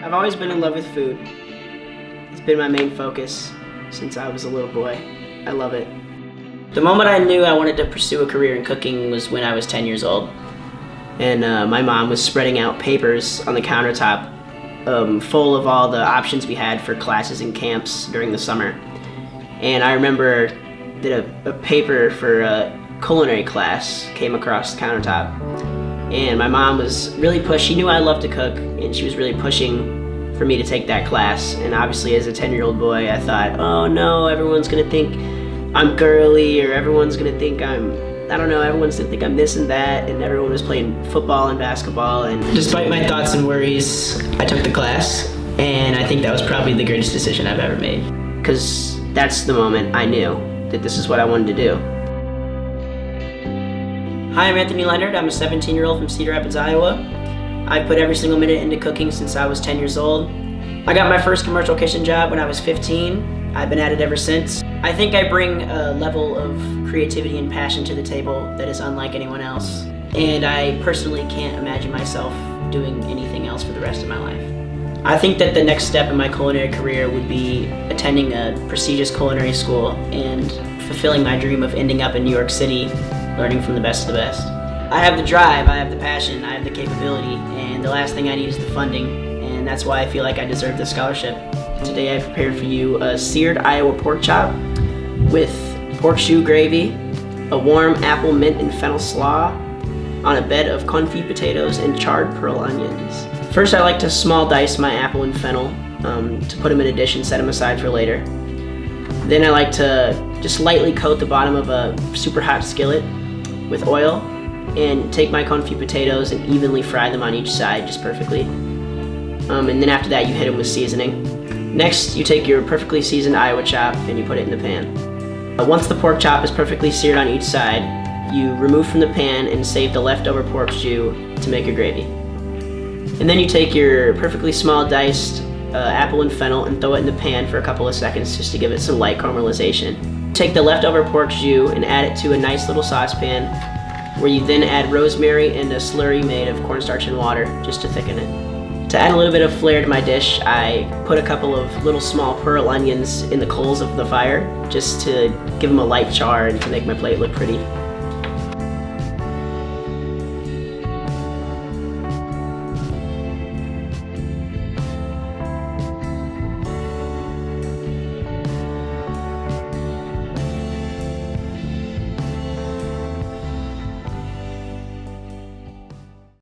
I've always been in love with food. It's been my main focus since I was a little boy. I love it. The moment I knew I wanted to pursue a career in cooking was when I was 10 years old. And my mom was spreading out papers on the countertop full of all the options we had for classes and camps during the summer. And I remember that a paper for a culinary class came across the countertop. And my mom was really she knew I loved to cook, and she was really pushing for me to take that class. And obviously as a 10-year-old boy, I thought, oh no, everyone's gonna think I'm girly, or everyone's gonna think everyone's gonna think I'm this and that, and everyone was playing football and basketball. And despite my thoughts and worries, I took the class, and I think that was probably the greatest decision I've ever made. Because that's the moment I knew that this is what I wanted to do. Hi, I'm Anthony Leonard. I'm a 17-year-old from Cedar Rapids, Iowa. I've put every single minute into cooking since I was 10 years old. I got my first commercial kitchen job when I was 15. I've been at it ever since. I think I bring a level of creativity and passion to the table that is unlike anyone else. And I personally can't imagine myself doing anything else for the rest of my life. I think that the next step in my culinary career would be attending a prestigious culinary school and fulfilling my dream of ending up in New York City, learning from the best of the best. I have the drive, I have the passion, I have the capability, and the last thing I need is the funding, and that's why I feel like I deserve this scholarship. Today I prepared for you a seared Iowa pork chop with pork choux gravy, a warm apple, mint, and fennel slaw on a bed of confit potatoes and charred pearl onions. First, I like to small dice my apple and fennel to put them in a dish and set them aside for later. Then I like to just lightly coat the bottom of a super hot skillet with oil and take my confit potatoes and evenly fry them on each side just perfectly. And then after that, you hit them with seasoning. Next, you take your perfectly seasoned Iowa chop and you put it in the pan. Once the pork chop is perfectly seared on each side, you remove from the pan and save the leftover pork choux to make your gravy. And then you take your perfectly small diced apple and fennel and throw it in the pan for a couple of seconds just to give it some light caramelization. Take the leftover pork choux and add it to a nice little saucepan where you then add rosemary and a slurry made of cornstarch and water just to thicken it. To add a little bit of flair to my dish, I put a couple of little small pearl onions in the coals of the fire just to give them a light char and to make my plate look pretty.